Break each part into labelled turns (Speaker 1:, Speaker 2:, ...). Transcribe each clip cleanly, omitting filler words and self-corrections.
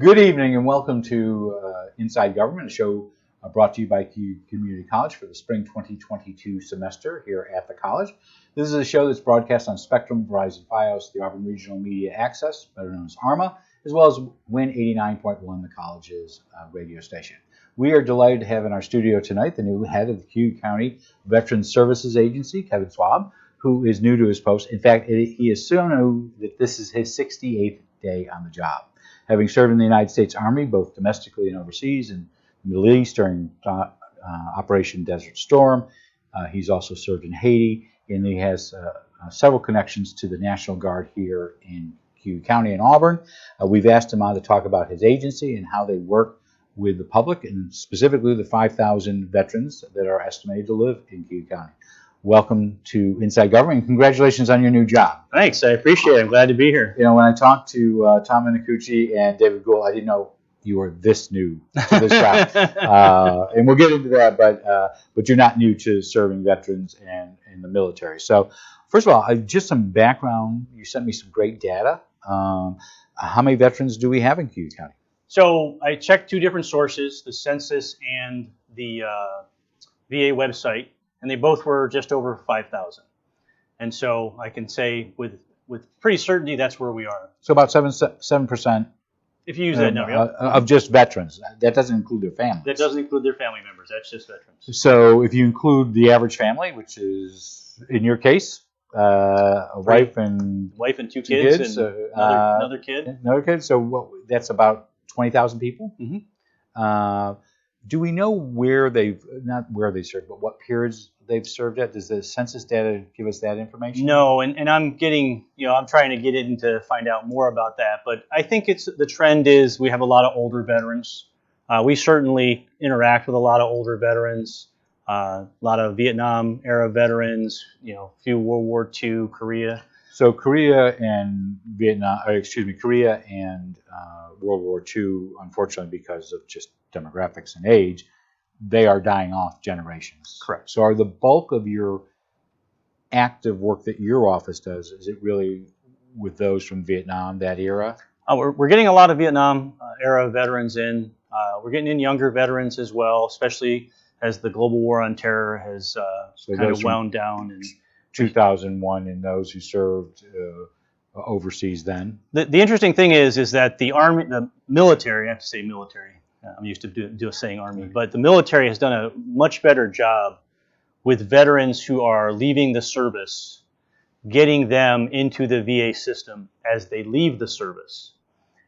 Speaker 1: Good evening and welcome to Inside Government, a show brought to you by Cayuga Community College for the spring 2022 semester here at the college. This is a show that's broadcast on Spectrum, Verizon Fios, the Auburn Regional Media Access, better known as ARMA, as well as Win 89.1, the college's radio station. We are delighted to have in our studio tonight the new head of the Cayuga County Veterans Services Agency, Kevin Swab, who is new to his post. In fact, he is so new that this is his 68th day on the job. Having served in the United States Army, both domestically and overseas, in the Middle East during Operation Desert Storm, he's also served in Haiti, and he has several connections to the National Guard here in Cayuga County and Auburn. We've asked him on to talk about his agency and how they work with the public, and specifically the 5,000 veterans that are estimated to live in Cayuga County. Welcome to Inside Government, and congratulations on your new job.
Speaker 2: Thanks, I appreciate it. I'm glad to be here.
Speaker 1: You know, when I talked to Tom Minicucci and David Gould, I didn't know you were this new to this job. And we'll get into that, but you're not new to serving veterans and in the military. So, first of all, just some background. You sent me some great data. How many veterans do we have in Cayuga County?
Speaker 2: So, I checked two different sources, the census and the VA website, and they both were just over 5,000. And so I can say with pretty certainty that's where we are.
Speaker 1: So about 7%.
Speaker 2: If you use that number.
Speaker 1: Of just veterans. That doesn't include their families.
Speaker 2: That doesn't include their family members. That's just veterans.
Speaker 1: So if you include the average family, which is, in your case, a wife and
Speaker 2: two kids and another kid.
Speaker 1: Another kid. So that's about 20,000 people?
Speaker 2: Mm-hmm.
Speaker 1: Do we know not where they served, but what periods they've served at? Does the census data give us that information?
Speaker 2: No, and I'm getting, I'm trying to get in to find out more about that. But I think the trend is we have a lot of older veterans. We certainly interact with a lot of older veterans, a lot of Vietnam era veterans, a few World War II, Korea.
Speaker 1: So Korea and World War II, unfortunately, because of just demographics and age, they are dying off generations.
Speaker 2: Correct.
Speaker 1: So are the bulk of your active work that your office does, is it really with those from Vietnam, that era?
Speaker 2: We're getting a lot of Vietnam era veterans in. We're getting in younger veterans as well, especially as the global war on terror has kind of wound down. And
Speaker 1: 2001 and those who served overseas then.
Speaker 2: The interesting thing is that the military, I have to say military, I'm used to saying Army, but the military has done a much better job with veterans who are leaving the service, getting them into the VA system as they leave the service.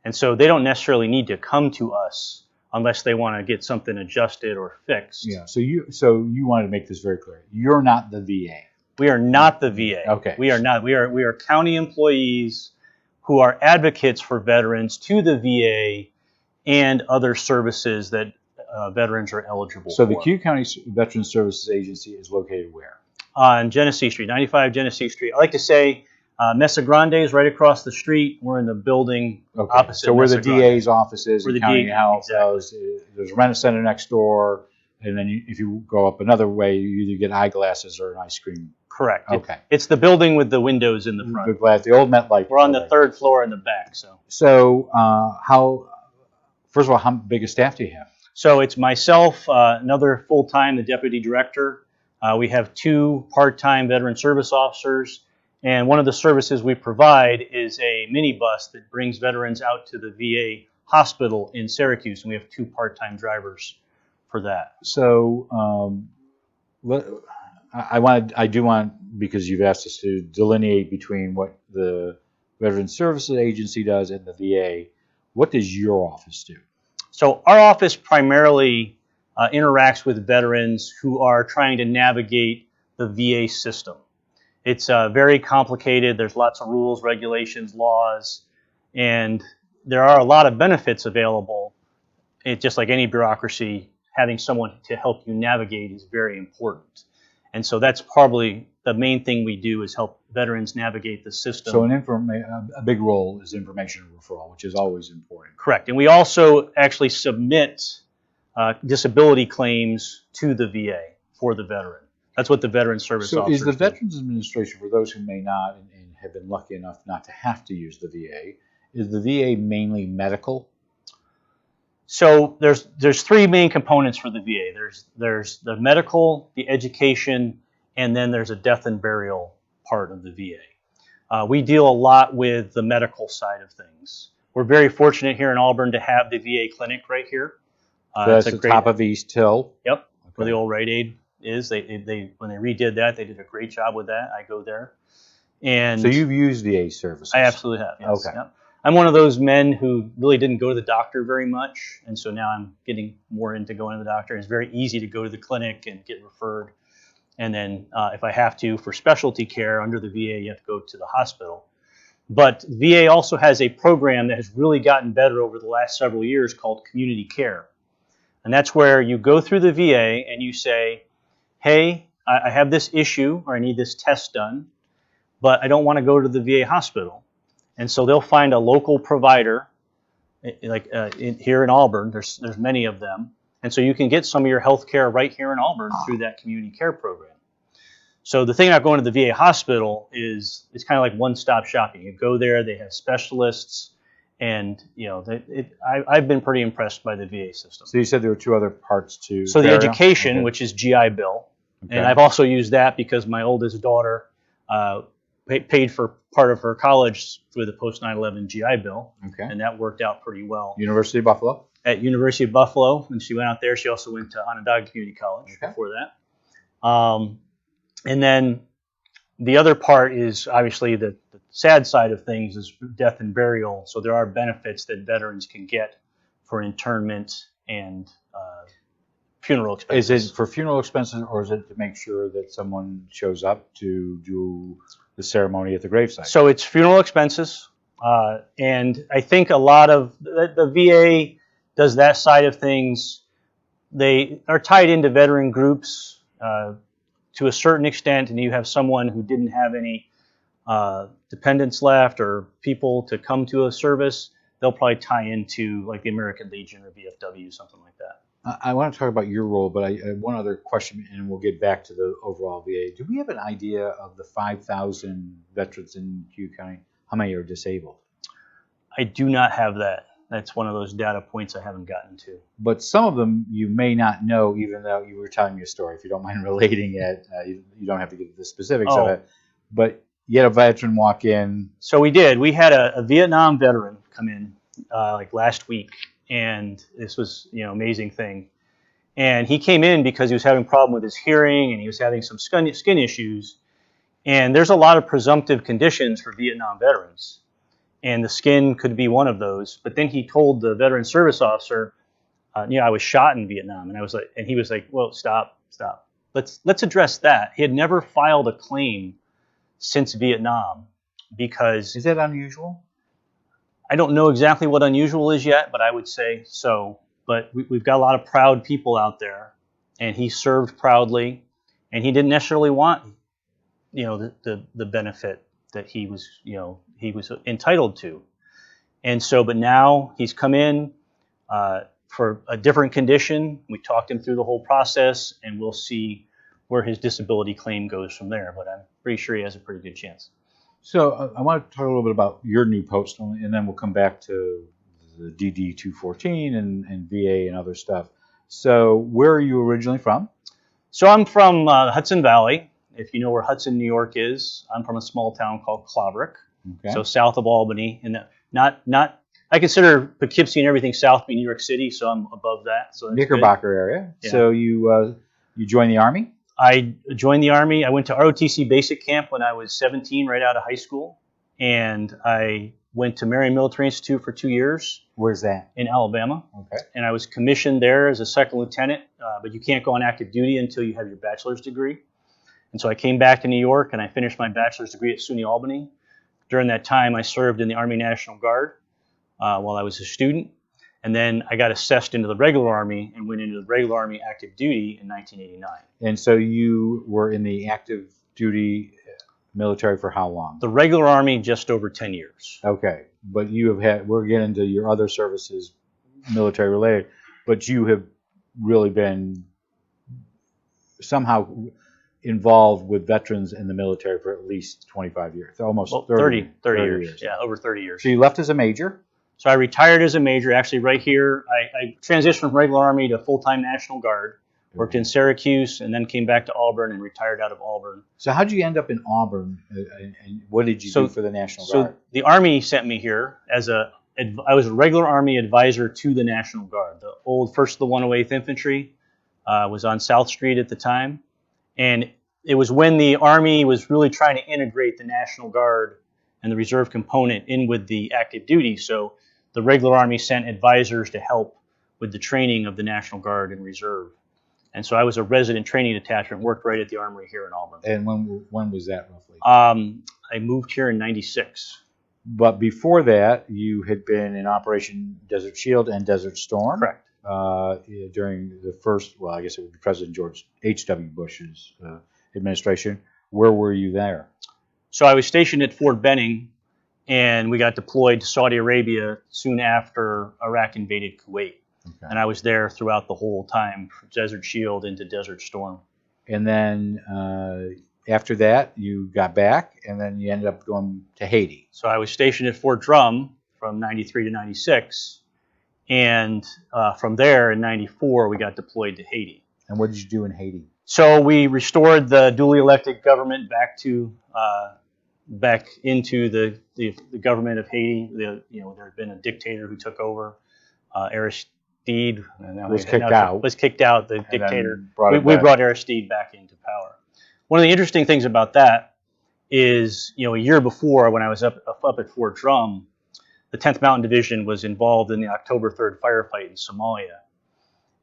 Speaker 2: And so they don't necessarily need to come to us unless they want to get something adjusted or fixed.
Speaker 1: Yeah. So you wanted to make this very clear. You're not the VA.
Speaker 2: We are not the VA.
Speaker 1: Okay.
Speaker 2: We are not. We are county employees who are advocates for veterans to the VA and other services that veterans are eligible for.
Speaker 1: So the Cayuga County Veterans Services Agency is located where?
Speaker 2: On Genesee Street, 95 Genesee Street. I like to say Mesa Grande is right across the street. We're in the building opposite.
Speaker 1: So where the
Speaker 2: Mesa Grande.
Speaker 1: DA's office is,
Speaker 2: Where
Speaker 1: the
Speaker 2: the
Speaker 1: county
Speaker 2: DA
Speaker 1: health,
Speaker 2: exactly.
Speaker 1: There's a rent-a-center next door, and then if you go up another way, you either get eyeglasses or an ice cream.
Speaker 2: Correct.
Speaker 1: Okay.
Speaker 2: It's the building with the windows in the front.
Speaker 1: The old MetLife.
Speaker 2: We're on the third floor in the back.
Speaker 1: So first of all, how big a staff do you have?
Speaker 2: So it's myself, another full-time, the deputy director. We have two part-time veteran service officers, and one of the services we provide is a minibus that brings veterans out to the VA hospital in Syracuse, and we have two part-time drivers for that.
Speaker 1: So I do want, because you've asked us to delineate between what the Veterans Services Agency does and the VA, what does your office do?
Speaker 2: So our office primarily interacts with veterans who are trying to navigate the VA system. It's very complicated. There's lots of rules, regulations, laws, and there are a lot of benefits available. Just like any bureaucracy, having someone to help you navigate is very important. And so that's probably the main thing we do, is help veterans navigate the system.
Speaker 1: So a big role is information referral, which is always important.
Speaker 2: Correct. And we also actually submit disability claims to the VA for the veteran. That's what the Veterans Service Officers
Speaker 1: So is the
Speaker 2: do.
Speaker 1: Veterans Administration, for those who may not and have been lucky enough not to have to use the VA, is the VA mainly medical?
Speaker 2: So there's three main components for the VA. There's the medical, the education, and then there's a death and burial part of the VA. We deal a lot with the medical side of things. We're very fortunate here in Auburn to have the VA clinic right here.
Speaker 1: So that's the top of East Hill?
Speaker 2: Yep,
Speaker 1: okay.
Speaker 2: Where the old Rite Aid is. When they redid that, they did a great job with that. I go there. And
Speaker 1: so you've used VA services?
Speaker 2: I absolutely have, yes.
Speaker 1: Okay.
Speaker 2: Yep. I'm one of those men who really didn't go to the doctor very much, and so now I'm getting more into going to the doctor. It's very easy to go to the clinic and get referred. And then if I have to, for specialty care under the VA, you have to go to the hospital. But VA also has a program that has really gotten better over the last several years called community care. And that's where you go through the VA and you say, hey, I have this issue or I need this test done, but I don't want to go to the VA hospital. And so they'll find a local provider, like here in Auburn, there's many of them. And so you can get some of your health care right here in Auburn through that community care program. So the thing about going to the VA hospital is it's kind of like one-stop shopping. You go there, they have specialists, and I've been pretty impressed by the VA system.
Speaker 1: So you said there were two other parts to
Speaker 2: So the education, which is GI Bill, and I've also used that because my oldest daughter paid for part of her college with a post 9/11 GI Bill, and that worked out pretty well.
Speaker 1: University of Buffalo?
Speaker 2: At University of Buffalo, when she went out there, she also went to Onondaga Community College before that. And then the other part is obviously the sad side of things is death and burial. So there are benefits that veterans can get for internment and funeral expenses.
Speaker 1: Is it for funeral expenses, or is it to make sure that someone shows up to do the ceremony at the gravesite?
Speaker 2: So it's funeral expenses. And I think a lot of the VA does that side of things. They are tied into veteran groups to a certain extent, and you have someone who didn't have any dependents left or people to come to a service, they'll probably tie into like the American Legion or VFW, something like that.
Speaker 1: I want to talk about your role, but I have one other question, and we'll get back to the overall VA. Do we have an idea of the 5,000 veterans in Cayuga County? How many are disabled?
Speaker 2: I do not have that. That's one of those data points I haven't gotten to.
Speaker 1: But some of them you may not know, even though you were telling me a story. If you don't mind relating it, you don't have to give the specifics of it. But you had a veteran walk in.
Speaker 2: So we did. We had a Vietnam veteran come in like last week, and this was amazing thing. And he came in because he was having a problem with his hearing, and he was having some skin issues. And there's a lot of presumptive conditions for Vietnam veterans. And the skin could be one of those. But then he told the veteran service officer, I was shot in Vietnam. And he was like, well, stop. Let's address that. He had never filed a claim since Vietnam because...
Speaker 1: Is that unusual?
Speaker 2: I don't know exactly what unusual is yet, but I would say so. But we've got a lot of proud people out there, and he served proudly, and he didn't necessarily want, the benefit that he was entitled to. And so, but now he's come in for a different condition. We talked him through the whole process, and we'll see where his disability claim goes from there. But I'm pretty sure he has a pretty good chance.
Speaker 1: So I want to talk a little bit about your new post, and then we'll come back to the DD 214 and VA and other stuff. So where are you originally from?
Speaker 2: So I'm from the Hudson Valley. If you know where Hudson, New York is, I'm from a small town called Claverick, so south of Albany. And I consider Poughkeepsie and everything south to be New York City, so I'm above that. So that's
Speaker 1: Knickerbocker
Speaker 2: good.
Speaker 1: area.
Speaker 2: Yeah.
Speaker 1: So you joined the Army?
Speaker 2: I joined the Army. I went to ROTC basic camp when I was 17, right out of high school. And I went to Marion Military Institute for 2 years.
Speaker 1: Where's that?
Speaker 2: In Alabama.
Speaker 1: Okay.
Speaker 2: And I was commissioned there as a second lieutenant, but you can't go on active duty until you have your bachelor's degree. And so I came back to New York and I finished my bachelor's degree at SUNY Albany. During that time, I served in the Army National Guard while I was a student. And then I got assessed into the regular Army and went into the regular Army active duty in 1989.
Speaker 1: And so you were in the active duty military for how long?
Speaker 2: The regular Army, just over 10 years.
Speaker 1: Okay. But you have had, we're getting into your other services, military related, but you have really been somehow involved with veterans in the military for at least 25 years, almost 30
Speaker 2: years. Yeah, over 30 years.
Speaker 1: So you left as a major,
Speaker 2: So I retired as a major, actually right here. I transitioned from regular Army to full-time National Guard, worked in Syracuse, and then came back to Auburn and retired out of Auburn.
Speaker 1: So how did you end up in Auburn, and what did you do for the National Guard?
Speaker 2: So the Army sent me here I was a regular Army advisor to the National Guard. The old 1st of the 108th Infantry was on South Street at the time. And it was when the Army was really trying to integrate the National Guard and the reserve component in with the active duty. So the regular Army sent advisors to help with the training of the National Guard and Reserve. And so I was a resident training detachment, worked right at the Armory here in Auburn.
Speaker 1: And when was that roughly?
Speaker 2: I moved here in '96.
Speaker 1: But before that, you had been in Operation Desert Shield and Desert Storm.
Speaker 2: Correct.
Speaker 1: During the first, well, I guess it would be President George H.W. Bush's administration. Where were you there?
Speaker 2: So I was stationed at Fort Benning, and we got deployed to Saudi Arabia soon after Iraq invaded Kuwait. Okay. And I was there throughout the whole time, from Desert Shield into Desert Storm.
Speaker 1: And then after that, you got back, and then you ended up going to Haiti.
Speaker 2: So I was stationed at Fort Drum from 93 to 96, and from there in 94, we got deployed to Haiti.
Speaker 1: And what did you do in Haiti?
Speaker 2: So we restored the duly elected government back into the government of Haiti. There had been a dictator who took over, Aristide
Speaker 1: was kicked out.
Speaker 2: The dictator. We brought Aristide back into power. One of the interesting things about that is, a year before, when I was up at Fort Drum, the 10th Mountain Division was involved in the October 3rd firefight in Somalia,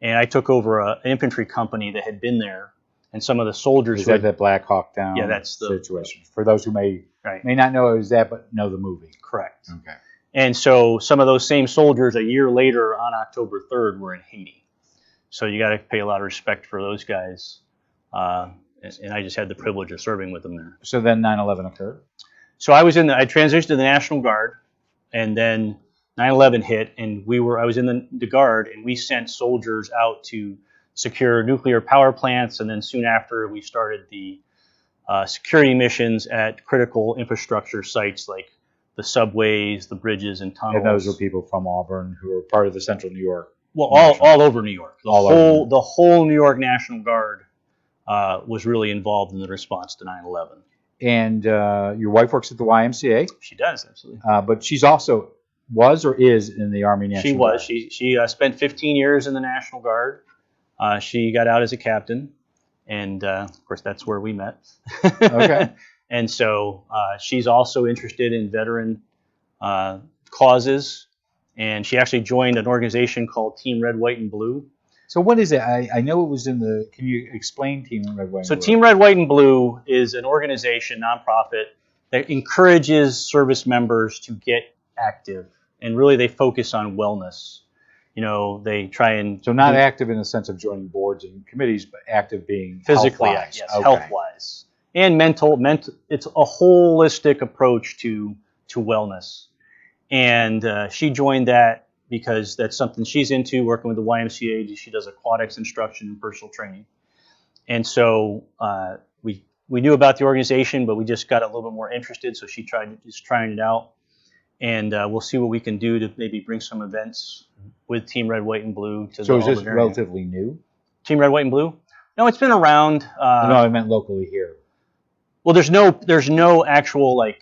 Speaker 2: and I took over an infantry company that had been there, and some of the soldiers.
Speaker 1: Is that the Black Hawk Down
Speaker 2: that's the
Speaker 1: situation? For those who may not know it was that, but know the movie.
Speaker 2: Correct.
Speaker 1: Okay.
Speaker 2: And so some of those same soldiers a year later on October 3rd were in Haiti. So you got to pay a lot of respect for those guys. And I just had the privilege of serving with them there.
Speaker 1: So then 9/11 occurred?
Speaker 2: So I transitioned to the National Guard, and then 9/11 hit, and I was in the Guard, and we sent soldiers out to secure nuclear power plants, and then soon after we started the security missions at critical infrastructure sites like the subways, the bridges, and tunnels.
Speaker 1: And those were people from Auburn who were part of the Central New York.
Speaker 2: Well, all over New York. The whole New York National Guard was really involved in the response to 9/11.
Speaker 1: And your wife works at the YMCA.
Speaker 2: She does, absolutely.
Speaker 1: But she's also was or is in the Army National Guard.
Speaker 2: She spent 15 years in the National Guard. She got out as a captain, and of course that's where we met.
Speaker 1: Okay.
Speaker 2: And so she's also interested in veteran causes, and she actually joined an organization called Team Red, White, and Blue.
Speaker 1: So what is it? I know it was in the. Can you explain Team Red, White, and Blue?
Speaker 2: So Team Red, White, and Blue is an organization, nonprofit, that encourages service members to get active, and really they focus on wellness. They try and...
Speaker 1: So not active in the sense of joining boards and committees, but active being
Speaker 2: physically,
Speaker 1: health-wise.
Speaker 2: Yes, okay. Health-wise. And mental. It's a holistic approach to wellness. And she joined that because that's something she's into, working with the YMCA. She does aquatics instruction and personal training. And so we knew about the organization, but we just got a little bit more interested, so she tried trying it out. And we'll see what we can do to maybe bring some events with Team Red, White, and Blue to the Auburn area. So is this
Speaker 1: relatively new?
Speaker 2: Team Red, White, and Blue? No, it's been around.
Speaker 1: No, I meant locally here.
Speaker 2: Well, there's no actual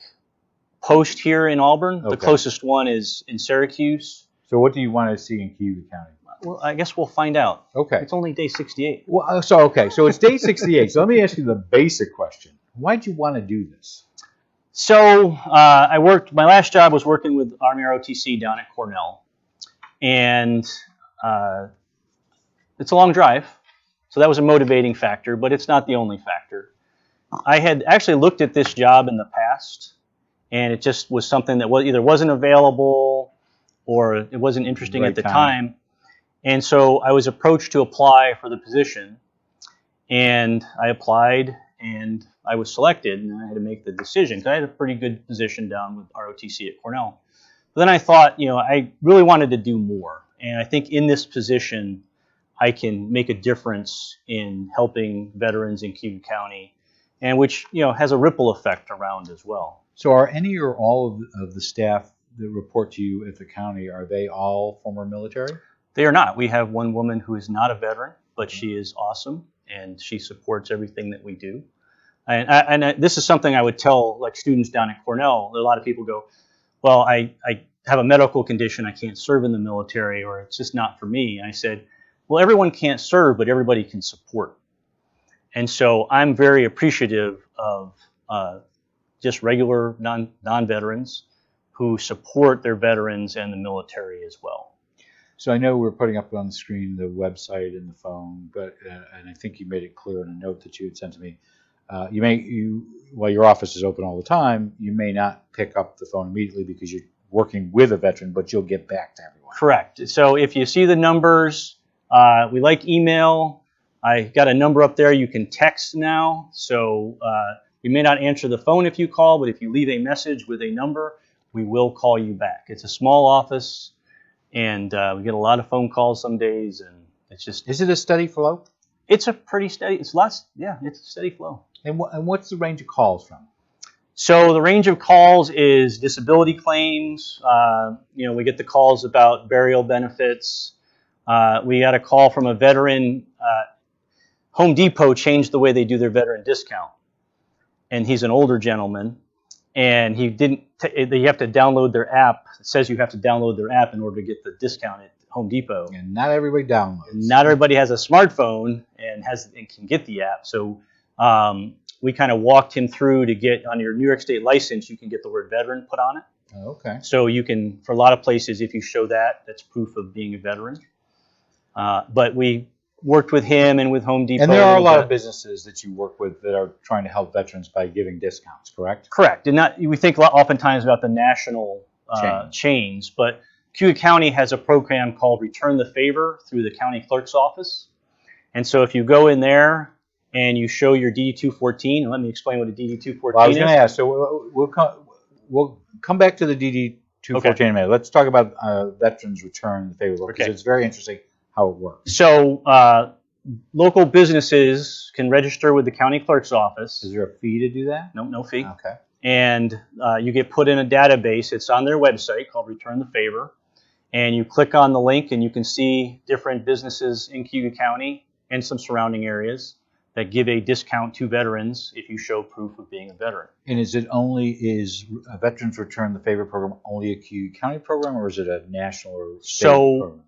Speaker 2: post here in Auburn. Okay. The closest one is in Syracuse.
Speaker 1: So what do you want to see in Cayuga County?
Speaker 2: Well, I guess we'll find out.
Speaker 1: Okay.
Speaker 2: It's only day 68.
Speaker 1: Well, so it's day 68. So let me ask you the basic question. Why'd you want to do this?
Speaker 2: So my last job was working with Army ROTC down at Cornell. And it's a long drive. So that was a motivating factor, but it's not the only factor. I had actually looked at this job in the past, and it just was something that either wasn't available or it wasn't interesting at the time. And so I was approached to apply for the position, and I applied, and I was selected, and I had to make the decision because I had a pretty good position down with ROTC at Cornell. But then I thought, I really wanted to do more, and I think in this position I can make a difference in helping veterans in Cayuga County, and which has a ripple effect around as well.
Speaker 1: So are any or all of the staff that report to you at the county, are they all former military?
Speaker 2: They are not. We have one woman who is not a veteran, but she is awesome, and she supports everything that we do. And this is something I would tell like students down at Cornell. A lot of people go, well, I have a medical condition, I can't serve in the military, or it's just not for me. And I said, well, everyone can't serve, but everybody can support. And so I'm very appreciative of just regular non-veterans who support their veterans and the military as well.
Speaker 1: So I know we're putting up on the screen the website and the phone, but and I think you made it clear in a note that you had sent to me. While your office is open all the time, you may not pick up the phone immediately because you're working with a veteran, but you'll get back to everyone.
Speaker 2: Correct. So if you see the numbers, we like email. I got a number up there. You can text now. So you may not answer the phone if you call, but if you leave a message with a number, we will call you back. It's a small office, and we get a lot of phone calls some days, and it's just...
Speaker 1: Is it a steady flow?
Speaker 2: It's a pretty steady, it's a steady flow.
Speaker 1: And what's the range of calls from?
Speaker 2: So the range of calls is disability claims. We get the calls about burial benefits. We got a call from a veteran. Home Depot changed the way they do their veteran discount. And he's an older gentleman. And he didn't. You have to download their app. It says you have to download their app in order to get the discount at Home Depot.
Speaker 1: And not everybody downloads.
Speaker 2: Not everybody has a smartphone and can get the app. So we kind of walked him through to get on your New York State license. You can get the word veteran put on it.
Speaker 1: Oh, okay.
Speaker 2: So you can, for a lot of places, if you show that, that's proof of being a veteran. But we worked with him and with Home Depot.
Speaker 1: And there are a lot of businesses that you work with that are trying to help veterans by giving discounts, correct?
Speaker 2: Correct. And we think oftentimes about the national chains, but Cayuga County has a program called Return the Favor through the county clerk's office. And so if you go in there and you show your DD-214, and let me explain what a DD-214 is.
Speaker 1: Well, I was going to ask, so we'll come back to the DD-214 in a minute. Let's talk about veterans return the favor, because it's very interesting how it works.
Speaker 2: So local businesses can register with the county clerk's office.
Speaker 1: Is there a fee to do that?
Speaker 2: No fee.
Speaker 1: Okay.
Speaker 2: And you get put in a database. It's on their website called Return the Favor. And you click on the link and you can see different businesses in Cayuga County and some surrounding areas that give a discount to veterans if you show proof of being a veteran.
Speaker 1: And is Veterans Return the Favor program only a Cayuga County program, or is it a national or state program?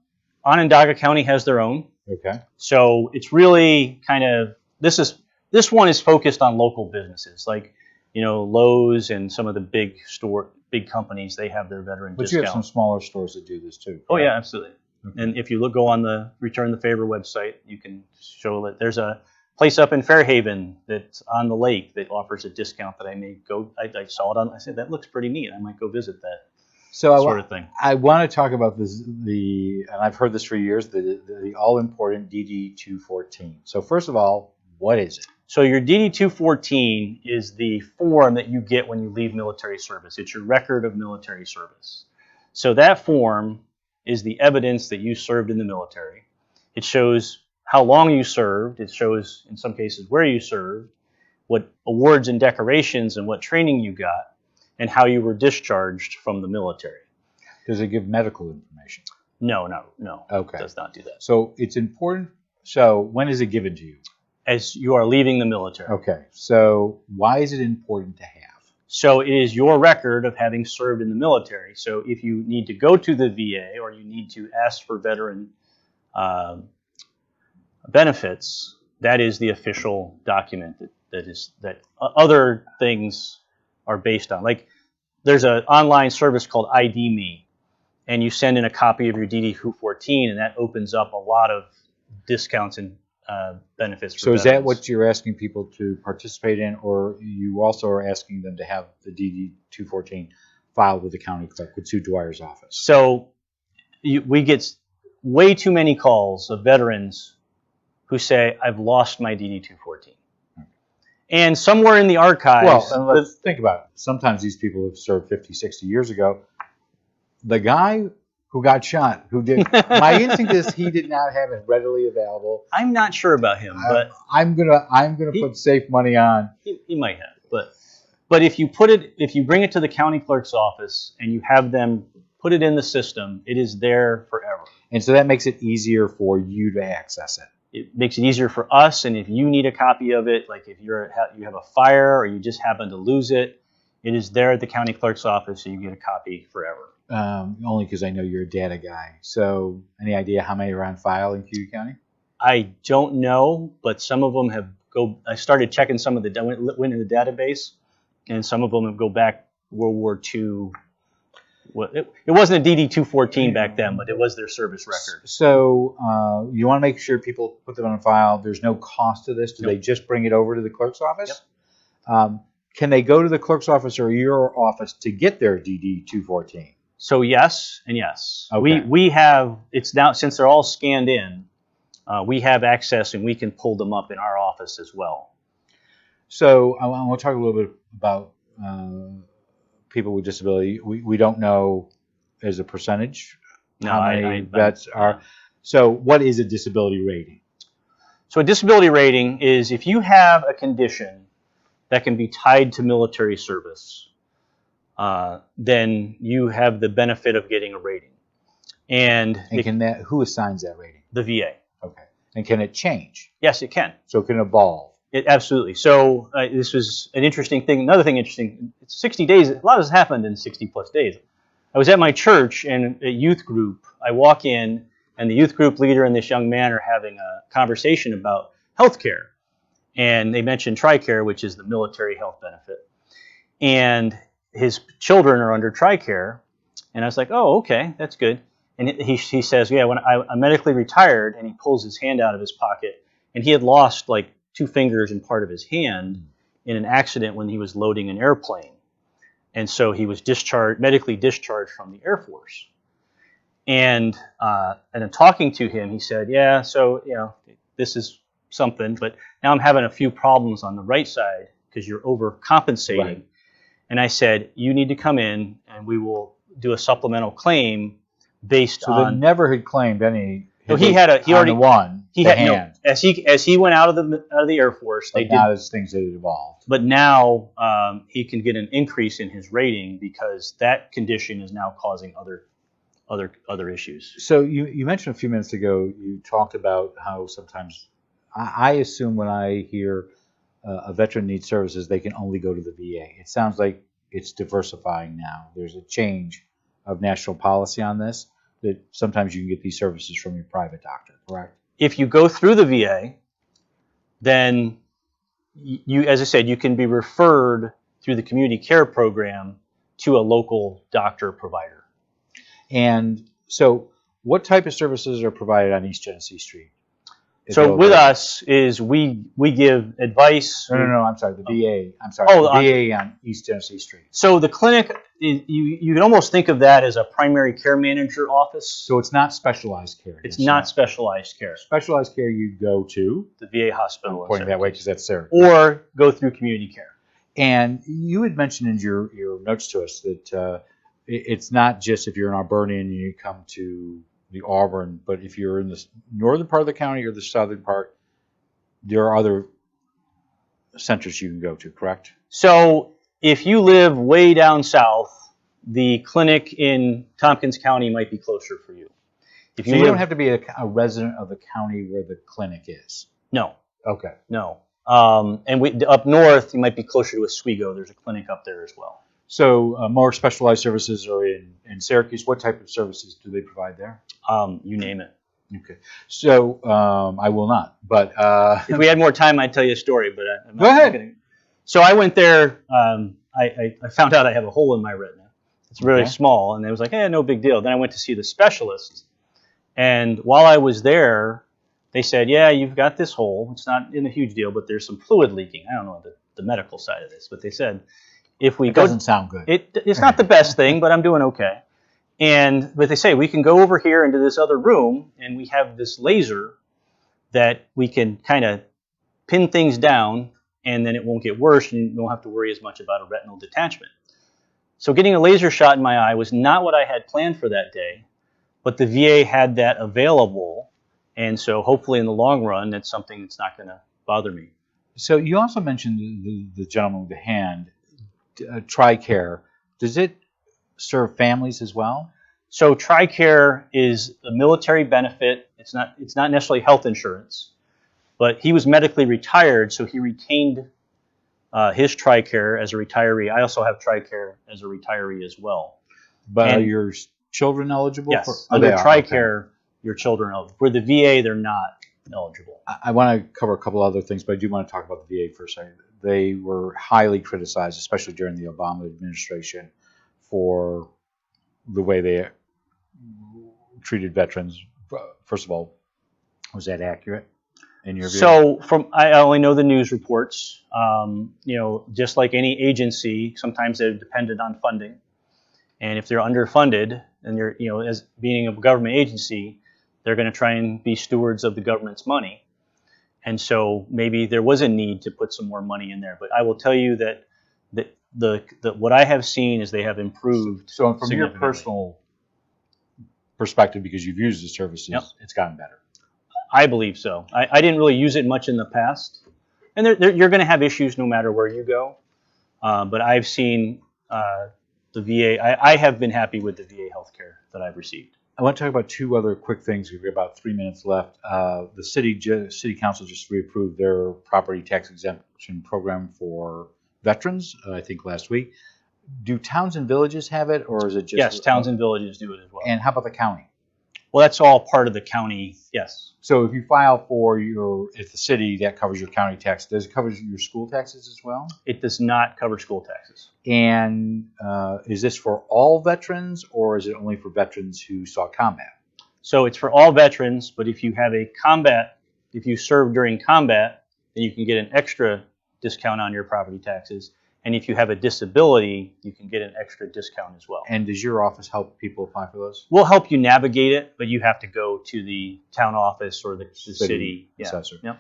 Speaker 2: Onondaga County has their own.
Speaker 1: Okay.
Speaker 2: So it's really kind of, this one is focused on local businesses like, Lowe's and some of the big companies, they have their veteran discount.
Speaker 1: But you have some smaller stores that do this too. Correct?
Speaker 2: Oh yeah, absolutely. Okay. And if you go on the Return the Favor website, you can show that there's a place up in Fairhaven that's on the lake that offers a discount that I may go. I saw it on. I said that looks pretty neat. I might go visit that. Sort of thing.
Speaker 1: I want to talk about this. And I've heard this for years. The all-important DD-214. So first of all, what is it?
Speaker 2: So your DD-214 is the form that you get when you leave military service. It's your record of military service. So that form is the evidence that you served in the military. It shows how long you served. It shows, in some cases, where you served, what awards and decorations and what training you got, and how you were discharged from the military.
Speaker 1: Does it give medical information?
Speaker 2: No.
Speaker 1: Okay.
Speaker 2: It does not do that.
Speaker 1: So it's important. So when is it given to you?
Speaker 2: As you are leaving the military.
Speaker 1: Okay. So why is it important to have?
Speaker 2: So it is your record of having served in the military. So if you need to go to the VA or you need to ask for veteran benefits, that is the official document that other things are based on. Like there's an online service called ID Me, and you send in a copy of your DD-214, and that opens up a lot of discounts and benefits for
Speaker 1: So
Speaker 2: veterans.
Speaker 1: is that what you're asking people to participate in, or you also are asking them to have the DD-214 filed with the county clerk, with Sue Dwyer's office?
Speaker 2: So we get way too many calls of veterans who say, I've lost my DD-214. And somewhere in the archives...
Speaker 1: Well, let's think about it. Sometimes these people have served 50, 60 years ago. The guy who got shot, my instinct is he did not have it readily available.
Speaker 2: I'm not sure about him, but...
Speaker 1: I'm gonna put safe money on.
Speaker 2: He might have, but... But if you bring it to the county clerk's office and you have them put it in the system, it is there forever.
Speaker 1: And so that makes it easier for you to access it.
Speaker 2: It makes it easier for us, and if you need a copy of it, like if you have a fire or you just happen to lose it, it is there at the county clerk's office, so you get a copy forever.
Speaker 1: Only because I know you're a data guy. So any idea how many are on file in Cayuga County?
Speaker 2: I don't know, but some of them I started checking some of went in the database, and some of them have go back World War II. Well, it wasn't a DD-214 back then, but it was their service record.
Speaker 1: So you want to make sure people put them on file. There's no cost to this. Do they just bring it over to the clerk's office? Yep. Can they go to the clerk's office or your office to get their DD-214?
Speaker 2: So yes and yes.
Speaker 1: Okay.
Speaker 2: We have, it's now, since they're all scanned in, we have access and we can pull them up in our office as well.
Speaker 1: So I want to talk a little bit about people with disability. We don't know as a percentage how many vets are. So what is a disability rating?
Speaker 2: So a disability rating is if you have a condition that can be tied to military service, then you have the benefit of getting a rating. And
Speaker 1: who assigns that rating?
Speaker 2: The VA.
Speaker 1: Okay. And can it change?
Speaker 2: Yes, it can.
Speaker 1: So it can evolve.
Speaker 2: Absolutely. So this was an interesting thing. Another thing interesting, it's 60 days. A lot has happened in 60 plus days. I was at my church and a youth group. I walk in and the youth group leader and this young man are having a conversation about healthcare. And they mentioned Tricare, which is the military health benefit. And his children are under Tricare. And I was like, oh, okay, that's good. And he says, yeah, when I'm medically retired, and he pulls his hand out of his pocket, and he had lost like 2 fingers and part of his hand in an accident when he was loading an airplane. And so he was medically discharged from the Air Force. And in talking to him, he said, yeah, so, this is something, but now I'm having a few problems on the right side because you're overcompensating. Right. And I said, you need to come in and we will do a supplemental claim based on...
Speaker 1: So they never had claimed any...
Speaker 2: No, he already
Speaker 1: won. He had hand.
Speaker 2: No, as he went out of the Air Force,
Speaker 1: they did not as things had evolved.
Speaker 2: But now he can get an increase in his rating because that condition is now causing other issues.
Speaker 1: So you mentioned a few minutes ago, you talked about how sometimes I assume when I hear a veteran needs services, they can only go to the VA. It sounds like it's diversifying now. There's a change of national policy on this, that sometimes you can get these services from your private doctor, correct?
Speaker 2: If you go through the VA, then you, as I said, you can be referred through the community care program to a local doctor provider.
Speaker 1: And so what type of services are provided on East Genesee Street?
Speaker 2: So with us is we give advice.
Speaker 1: No, I'm sorry, the VA. I'm sorry, the VA on East Genesee Street.
Speaker 2: So the clinic, you can almost think of that as a primary care manager office.
Speaker 1: So it's not specialized care.
Speaker 2: It's not specialized care.
Speaker 1: Specialized care you go to
Speaker 2: the VA hospital.
Speaker 1: I'm pointing that way because that's there.
Speaker 2: Or go through community care.
Speaker 1: And you had mentioned in your notes to us that it's not just if you're in Albernia and you come to the Auburn, but if you're in the northern part of the county or the southern part, there are other centers you can go to, correct?
Speaker 2: So if you live way down south, the clinic in Tompkins County might be closer for you.
Speaker 1: So you don't have to be a resident of the county where the clinic is?
Speaker 2: No.
Speaker 1: Okay.
Speaker 2: No. And up north, you might be closer to Oswego. There's a clinic up there as well.
Speaker 1: So more specialized services are in Syracuse. What type of services do they provide there?
Speaker 2: You name it.
Speaker 1: Okay. So I will not. But
Speaker 2: if we had more time, I'd tell you a story. But I'm
Speaker 1: go ahead.
Speaker 2: So I went there. I found out I have a hole in my retina. It's really small, and they was like, "Hey, no big deal." Then I went to see the specialist, and while I was there, they said, "Yeah, you've got this hole. It's not in a huge deal, but there's some fluid leaking." I don't know the medical side of this, but they said, if we
Speaker 1: doesn't sound good.
Speaker 2: It's not the best thing, but I'm doing okay. But they say we can go over here into this other room, and we have this laser that we can kind of pin things down, and then it won't get worse, and you don't have to worry as much about a retinal detachment. So getting a laser shot in my eye was not what I had planned for that day, but the VA had that available, and so hopefully in the long run, that's something that's not going to bother me.
Speaker 1: So you also mentioned the gentleman with the hand. Tricare, does it serve families as well?
Speaker 2: So Tricare is a military benefit. It's not necessarily health insurance, but he was medically retired, so he retained his Tricare as a retiree. I also have Tricare as a retiree as well.
Speaker 1: But are your children eligible?
Speaker 2: Yes, under Tricare, your children are eligible. For the VA, they're not eligible.
Speaker 1: I want to cover a couple other things, but I do want to talk about the VA for a second. They were highly criticized, especially during the Obama administration, for the way they treated veterans. First of all, was that accurate in your view?
Speaker 2: So I only know the news reports. Just like any agency, sometimes they're dependent on funding. And if they're underfunded, and they're, as being a government agency, they're going to try and be stewards of the government's money. And so maybe there was a need to put some more money in there. But I will tell you that what I have seen is they have improved.
Speaker 1: So from your personal perspective, because you've used the services,
Speaker 2: yep,
Speaker 1: it's gotten better.
Speaker 2: I believe so. I didn't really use it much in the past. And you're going to have issues no matter where you go. But I've seen the VA. I have been happy with the VA healthcare that I've received.
Speaker 1: I want to talk about two other quick things. We've got about 3 minutes left. The city council just reapproved their property tax exemption program for veterans, I think last week. Do towns and villages have it, or is it just...
Speaker 2: Yes, towns and villages do it as well.
Speaker 1: And how about the county?
Speaker 2: Well, that's all part of the county, yes.
Speaker 1: So if you file for if the city, that covers your county tax. Does it cover your school taxes as well?
Speaker 2: It does not cover school taxes.
Speaker 1: And is this for all veterans, or is it only for veterans who saw combat?
Speaker 2: So it's for all veterans, but if you serve during combat, then you can get an extra discount on your property taxes. And if you have a disability, you can get an extra discount as well.
Speaker 1: And does your office help people apply for those?
Speaker 2: We'll help you navigate it, but you have to go to the town office or the city
Speaker 1: assessor.
Speaker 2: Yep.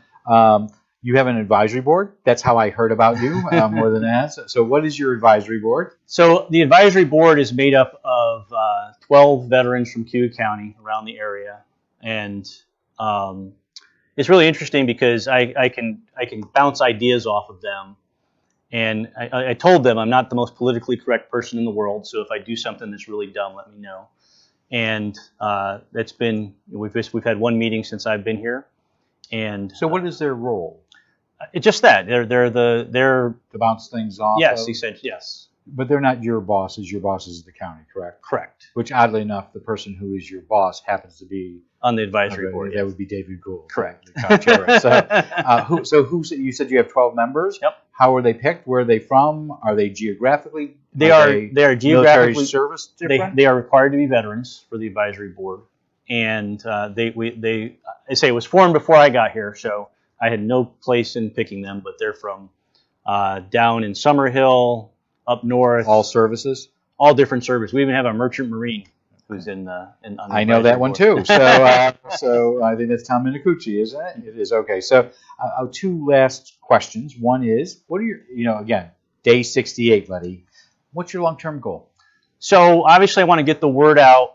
Speaker 1: You have an advisory board. That's how I heard about you more than that. So what is your advisory board?
Speaker 2: So the advisory board is made up of 12 veterans from Cayuga County around the area. And it's really interesting because I can bounce ideas off of them. And I told them I'm not the most politically correct person in the world, so if I do something that's really dumb, let me know. And we've had one meeting since I've been here. And
Speaker 1: so what is their role?
Speaker 2: It's just that they're
Speaker 1: to bounce things off.
Speaker 2: Yes, he said yes.
Speaker 1: But they're not your bosses. Your boss is the county, correct?
Speaker 2: Correct.
Speaker 1: Which, oddly enough, the person who is your boss happens to be
Speaker 2: on the advisory board.
Speaker 1: That would be David Gould.
Speaker 2: Correct.
Speaker 1: The county chair. So you said you have 12 members?
Speaker 2: Yep.
Speaker 1: How are they picked? Where are they from? Are they geographically?
Speaker 2: They are geographically
Speaker 1: military service different?
Speaker 2: They are required to be veterans for the advisory board, and I say it was formed before I got here, so I had no place in picking them. But they're from down in Summerhill, up north.
Speaker 1: All services?
Speaker 2: All different services. We even have a merchant marine who's on the
Speaker 1: I know that one too. So I think that's Tom Minicucci, isn't it? It is. Okay. So two last questions. One is, what are your, again, day 68, buddy. What's your long-term goal?
Speaker 2: So obviously I want to get the word out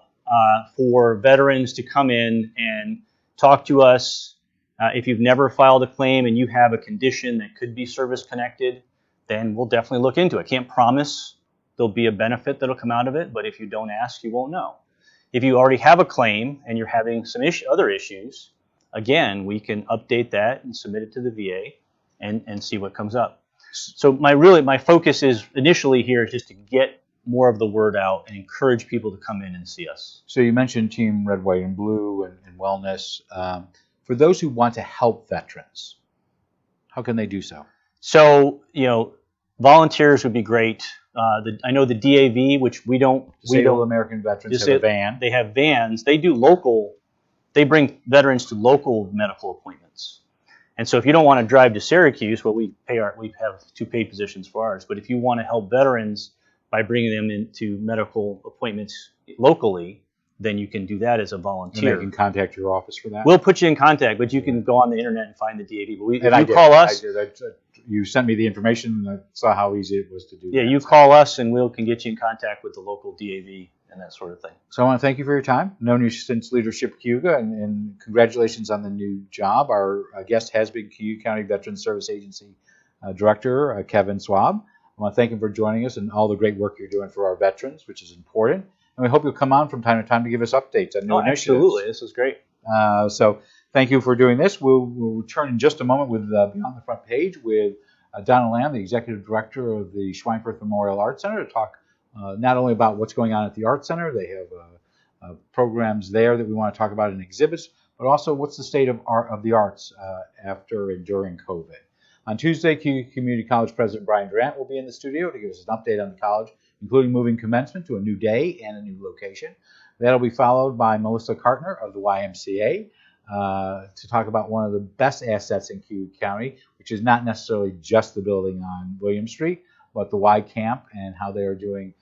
Speaker 2: for veterans to come in and talk to us. If you've never filed a claim and you have a condition that could be service-connected, then we'll definitely look into it. Can't promise there'll be a benefit that'll come out of it, but if you don't ask, you won't know. If you already have a claim and you're having some other issues, again, we can update that and submit it to the VA and see what comes up. So my focus is initially here is just to get more of the word out and encourage people to come in and see us.
Speaker 1: So you mentioned Team Red, White, and Blue and wellness. For those who want to help veterans, how can they do so?
Speaker 2: So, volunteers would be great. I know the DAV, which we don't.
Speaker 1: Disabled American Veterans have a van.
Speaker 2: They have vans. They bring veterans to local medical appointments. And so if you don't want to drive to Syracuse, we have 2 paid positions for ours. But if you want to help veterans by bringing them into medical appointments locally, then you can do that as a volunteer.
Speaker 1: And they can contact your office for that?
Speaker 2: We'll put you in contact, but you can go on the internet and find the DAV. But
Speaker 1: call us. You sent me the information, and I saw how easy it was to do that.
Speaker 2: Yeah, you call us, and we can get you in contact with the local DAV and that sort of thing.
Speaker 1: So I want to thank you for your time. Known you since leadership at Cayuga, and congratulations on the new job. Our guest has been Cayuga County Veterans Service Agency Director Kevin Swab. I want to thank him for joining us and all the great work you're doing for our veterans, which is important. And we hope you'll come on from time to time to give us updates on new initiatives.
Speaker 2: Absolutely. This is great.
Speaker 1: So thank you for doing this. We'll return in just a moment with Beyond the Front Page with Donna Lamb, the Executive Director of the Schweinfurth Memorial Arts Center, to talk not only about what's going on at the Arts Center. They have programs there that we want to talk about in exhibits, but also what's the state of the arts after and during COVID. On Tuesday, Cayuga Community College President Brian Durant will be in the studio to give us an update on the college, including moving commencement to a new day and a new location. That'll be followed by Melissa Cartner of the YMCA to talk about one of the best assets in Cayuga County, which is not necessarily just the building on William Street, but the Y Camp and how they are doing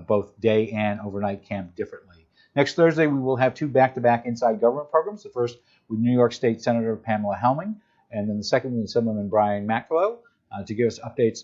Speaker 1: both day and overnight camp differently. Next Thursday, we will have two back-to-back Inside Government programs, the first with New York State Senator Pamela Helming, and then the second with Assemblyman Brian McElroy to give us updates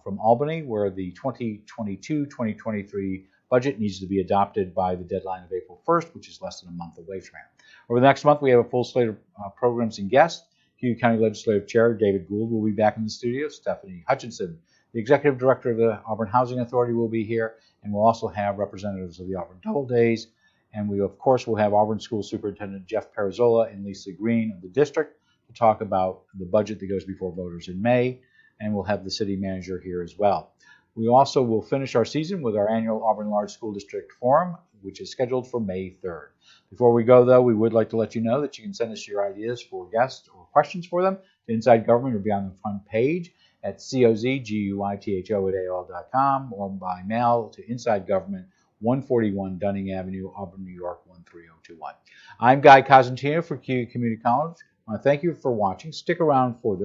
Speaker 1: from Albany, where the 2022-2023 budget needs to be adopted by the deadline of April 1st, which is less than a month away from now. Over the next month, we have a full slate of programs and guests. Cayuga County Legislative Chair David Gould will be back in the studio. Stephanie Hutchinson, the Executive Director of the Auburn Housing Authority, will be here, and we'll also have representatives of the Auburn Doubledays. And we, of course, will have Auburn School Superintendent Jeff Perazzola and Lisa Green of the district to talk about the budget that goes before voters in May, and we'll have the city manager here as well. We also will finish our season with our annual Auburn Large School District Forum, which is scheduled for May 3rd. Before we go, though, we would like to let you know that you can send us your ideas for guests or questions for them to Inside Government or Beyond the Front Page at cozguitho@aol.com or by mail to Inside Government, 141 Dunning Avenue, Auburn, New York, 13021. I'm Guy Cosentino for Cayuga Community College. I want to thank you for watching. Stick around for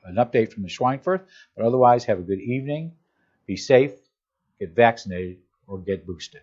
Speaker 1: an update from the Schweinfurth, but otherwise have a good evening. Be safe, get vaccinated, or get boosted.